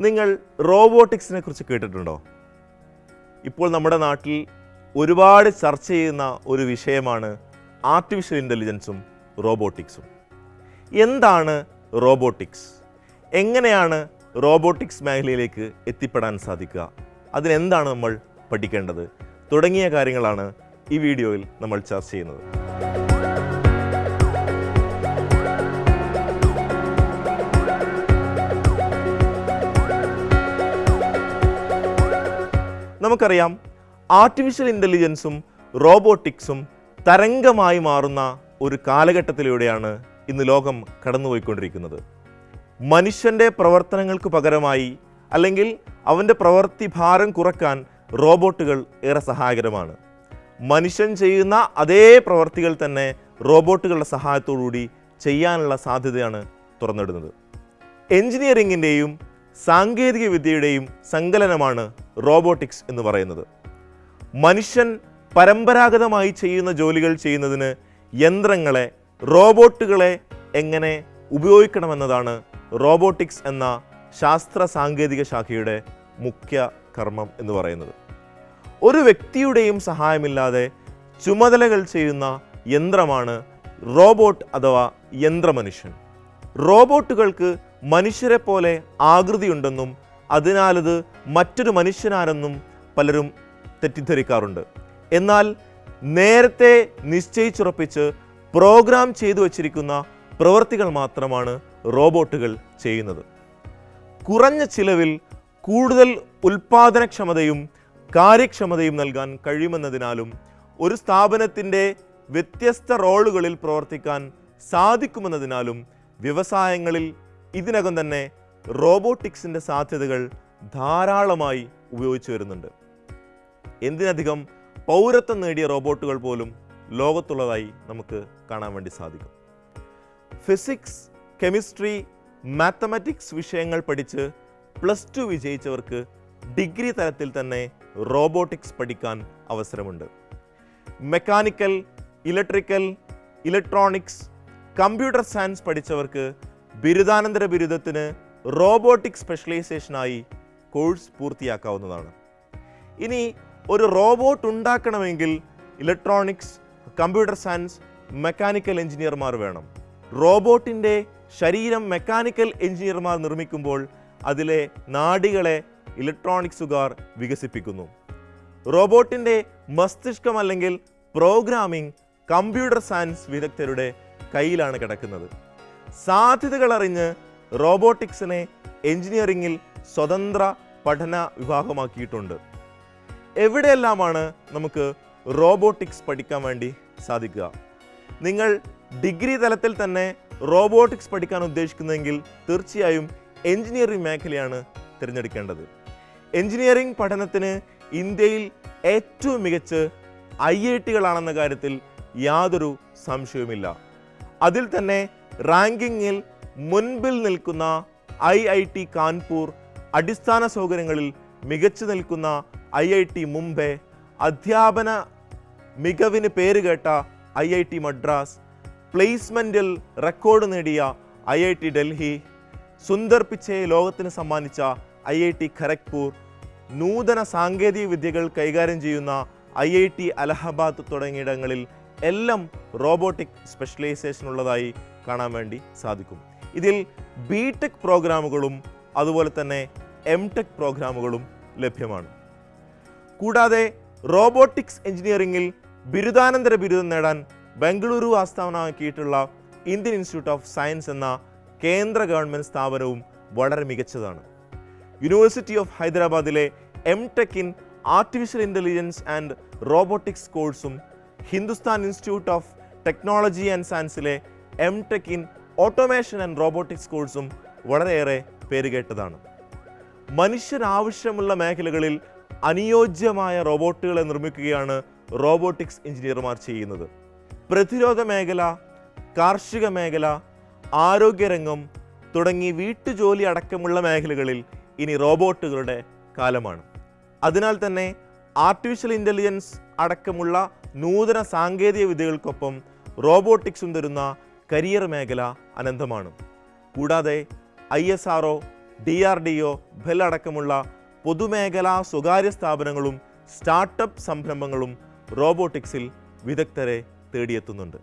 നിങ്ങൾ റോബോട്ടിക്സിനെ കുറിച്ച് കേട്ടിട്ടുണ്ടോ? ഇപ്പോൾ നമ്മുടെ നാട്ടിൽ ഒരുപാട് ചർച്ച ചെയ്യുന്ന ഒരു വിഷയമാണ് ആർട്ടിഫിഷ്യൽ ഇൻ്റലിജൻസും റോബോട്ടിക്സും. എന്താണ് റോബോട്ടിക്സ്? എങ്ങനെയാണ് റോബോട്ടിക്സ് മേഖലയിലേക്ക് എത്തിപ്പെടാൻ സാധിക്കുക? അതിനെന്താണ് നമ്മൾ പഠിക്കേണ്ടത്? തുടങ്ങിയ കാര്യങ്ങളാണ് ഈ വീഡിയോയിൽ നമ്മൾ ചർച്ച ചെയ്യുന്നത്. നമുക്കറിയാം, ആർട്ടിഫിഷ്യൽ ഇൻ്റലിജൻസും റോബോട്ടിക്സും തരംഗമായി മാറുന്ന ഒരു കാലഘട്ടത്തിലൂടെയാണ് ഇന്ന് ലോകം കടന്നുപോയിക്കൊണ്ടിരിക്കുന്നത്. മനുഷ്യൻ്റെ പ്രവർത്തനങ്ങൾക്ക് പകരമായി അല്ലെങ്കിൽ അവൻ്റെ പ്രവൃത്തി ഭാരം കുറയ്ക്കാൻ റോബോട്ടുകൾ ഏറെ സഹായകരമാണ്. മനുഷ്യൻ ചെയ്യുന്ന അതേ പ്രവൃത്തികൾ തന്നെ റോബോട്ടുകളുടെ സഹായത്തോടുകൂടി ചെയ്യാനുള്ള സാധ്യതയാണ് തുറന്നിടുന്നത്. എഞ്ചിനീയറിങ്ങിൻ്റെയും സാങ്കേതിക വിദ്യയുടെയും സങ്കലനമാണ് റോബോട്ടിക്സ് എന്ന് പറയുന്നത്. മനുഷ്യൻ പരമ്പരാഗതമായി ചെയ്യുന്ന ജോലികൾ ചെയ്യുന്നതിന് യന്ത്രങ്ങളെ, റോബോട്ടുകളെ എങ്ങനെ ഉപയോഗിക്കണമെന്നതാണ് റോബോട്ടിക്സ് എന്ന ശാസ്ത്ര സാങ്കേതിക ശാഖയുടെ മുഖ്യ കർമ്മം എന്ന് പറയുന്നത്. ഒരു വ്യക്തിയുടെയും സഹായമില്ലാതെ ചുമതലകൾ ചെയ്യുന്ന യന്ത്രമാണ് റോബോട്ട് അഥവാ യന്ത്രമനുഷ്യൻ. റോബോട്ടുകൾക്ക് മനുഷ്യരെ പോലെ ആകൃതിയുണ്ടെന്നും അതിനാലത് മറ്റൊരു മനുഷ്യനാണെന്നും പലരും തെറ്റിദ്ധരിക്കാറുണ്ട്. എന്നാൽ നേരത്തെ നിശ്ചയിച്ചുറപ്പിച്ച് പ്രോഗ്രാം ചെയ്തു വച്ചിരിക്കുന്ന പ്രവൃത്തികൾ മാത്രമാണ് റോബോട്ടുകൾ ചെയ്യുന്നത്. കുറഞ്ഞ ചിലവിൽ കൂടുതൽ ഉൽപാദനക്ഷമതയും കാര്യക്ഷമതയും നൽകാൻ കഴിയുമെന്നതിനാലും ഒരു സ്ഥാപനത്തിൻ്റെ വ്യത്യസ്ത റോളുകളിൽ പ്രവർത്തിക്കാൻ സാധിക്കുമെന്നതിനാലും വ്യവസായങ്ങളിൽ ഇതിനകം തന്നെ റോബോട്ടിക്സിൻ്റെ സാധ്യതകൾ ധാരാളമായി ഉപയോഗിച്ചു വരുന്നുണ്ട്. എന്തിനധികം പൗരത്വം നേടിയ റോബോട്ടുകൾ പോലും ലോകത്തുള്ളതായി നമുക്ക് കാണാൻ വേണ്ടി സാധിക്കും. ഫിസിക്സ്, കെമിസ്ട്രി, മാത്തമാറ്റിക്സ് വിഷയങ്ങൾ പഠിച്ച് +2 വിജയിച്ചവർക്ക് ഡിഗ്രി തലത്തിൽ തന്നെ റോബോട്ടിക്സ് പഠിക്കാൻ അവസരമുണ്ട്. Mechanical, electrical, electronics, computer science പഠിച്ചവർക്ക് ബിരുദാനന്തര ബിരുദത്തിന് റോബോട്ടിക്സ് സ്പെഷ്യലൈസേഷനായി കോഴ്സ് പൂർത്തിയാക്കാവുന്നതാണ്. ഇനി ഒരു റോബോട്ട് ഉണ്ടാക്കണമെങ്കിൽ ഇലക്ട്രോണിക്സ്, കമ്പ്യൂട്ടർ സയൻസ്, മെക്കാനിക്കൽ എഞ്ചിനീയർമാർ വേണം. റോബോട്ടിൻ്റെ ശരീരം മെക്കാനിക്കൽ എഞ്ചിനീയർമാർ നിർമ്മിക്കുമ്പോൾ അതിലെ നാഡികളെ ഇലക്ട്രോണിക്സുകാർ വികസിപ്പിക്കുന്നു. റോബോട്ടിൻ്റെ മസ്തിഷ്കം അല്ലെങ്കിൽ പ്രോഗ്രാമിംഗ് കമ്പ്യൂട്ടർ സയൻസ് വിദഗ്ധരുടെ കയ്യിലാണ് കിടക്കുന്നത്. സാധ്യതകൾ അറിഞ്ഞ് റോബോട്ടിക്സിനെ എഞ്ചിനീയറിംഗിൽ സ്വതന്ത്ര പഠന വിഭാഗമാക്കിയിട്ടുണ്ട്. എവിടെയെല്ലാമാണ് നമുക്ക് റോബോട്ടിക്സ് പഠിക്കാൻ വേണ്ടി സാധിക്കുക? നിങ്ങൾ ഡിഗ്രി തലത്തിൽ തന്നെ റോബോട്ടിക്സ് പഠിക്കാൻ ഉദ്ദേശിക്കുന്നതെങ്കിൽ തീർച്ചയായും എഞ്ചിനീയറിംഗ് മേഖലയാണ് തിരഞ്ഞെടുക്കേണ്ടത്. എഞ്ചിനീയറിംഗ് പഠനത്തിന് ഇന്ത്യയിൽ ഏറ്റവും മികച്ച് IITകളാണെന്ന കാര്യത്തിൽ യാതൊരു സംശയവുമില്ല. അതിൽ തന്നെ റാങ്കിങ്ങിൽ മുൻപിൽ നിൽക്കുന്ന IIT കാൺപൂർ, അടിസ്ഥാന സൗകര്യങ്ങളിൽ മികച്ചു നിൽക്കുന്ന IIT മുംബൈ, അധ്യാപന മികവിന് പേരുകേട്ട IIT മദ്രാസ്, പ്ലേസ്മെൻറ്റിൽ റെക്കോർഡ് നേടിയ IIT ഡൽഹി, സുന്ദർ പിച്ചയെ ലോകത്തിന് സമ്മാനിച്ച IIT ഖരഗ്പൂർ, നൂതന സാങ്കേതിക വിദ്യകൾ കൈകാര്യം ചെയ്യുന്ന IIT അലഹബാദ് തുടങ്ങിയിടങ്ങളിൽ എല്ലാം റോബോട്ടിക് സ്പെഷ്യലൈസേഷൻ ഉള്ളതായി കാണാൻ വേണ്ടി സാധിക്കും. ഇതിൽ BTech പ്രോഗ്രാമുകളും അതുപോലെ തന്നെ MTech പ്രോഗ്രാമുകളും ലഭ്യമാണ്. കൂടാതെ റോബോട്ടിക്സ് എഞ്ചിനീയറിംഗിൽ ബിരുദാനന്തര ബിരുദം നേടാൻ ബംഗളൂരു ആസ്ഥാനമാക്കിയിട്ടുള്ള ഇന്ത്യൻ ഇൻസ്റ്റിറ്റ്യൂട്ട് ഓഫ് സയൻസ് എന്ന കേന്ദ്ര ഗവൺമെൻറ് സ്ഥാപനവും വളരെ മികച്ചതാണ്. യൂണിവേഴ്സിറ്റി ഓഫ് ഹൈദരാബാദിലെ MTech in artificial intelligence and robotics കോഴ്സും Hindustan institute of technology and സയൻസിലെ MTech in automation and robotics കോഴ്സും വളരെയേറെ പേരുകേട്ടതാണ്. മനുഷ്യരാവശ്യമുള്ള മേഖലകളിൽ അനുയോജ്യമായ റോബോട്ടുകളെ നിർമ്മിക്കുകയാണ് റോബോട്ടിക്സ് എഞ്ചിനീയർമാർ ചെയ്യുന്നത്. പ്രതിരോധ മേഖല, കാർഷിക മേഖല, ആരോഗ്യരംഗം തുടങ്ങി വീട്ടുജോലി അടക്കമുള്ള മേഖലകളിൽ ഇനി റോബോട്ടുകളുടെ കാലമാണ്. അതിനാൽ തന്നെ ആർട്ടിഫിഷ്യൽ ഇൻ്റലിജൻസ് അടക്കമുള്ള നൂതന സാങ്കേതിക വിദ്യകൾക്കൊപ്പം റോബോട്ടിക്സും തരുന്ന കരിയർ മേഖല അനന്തമാണ്. കൂടാതെ ISRO, DRDO, ബെൽ അടക്കമുള്ള പൊതുമേഖലാ സ്വകാര്യ സ്ഥാപനങ്ങളും സ്റ്റാർട്ടപ്പ് സംരംഭങ്ങളും റോബോട്ടിക്സിൽ വിദഗ്ധരെ തേടിയെത്തുന്നുണ്ട്.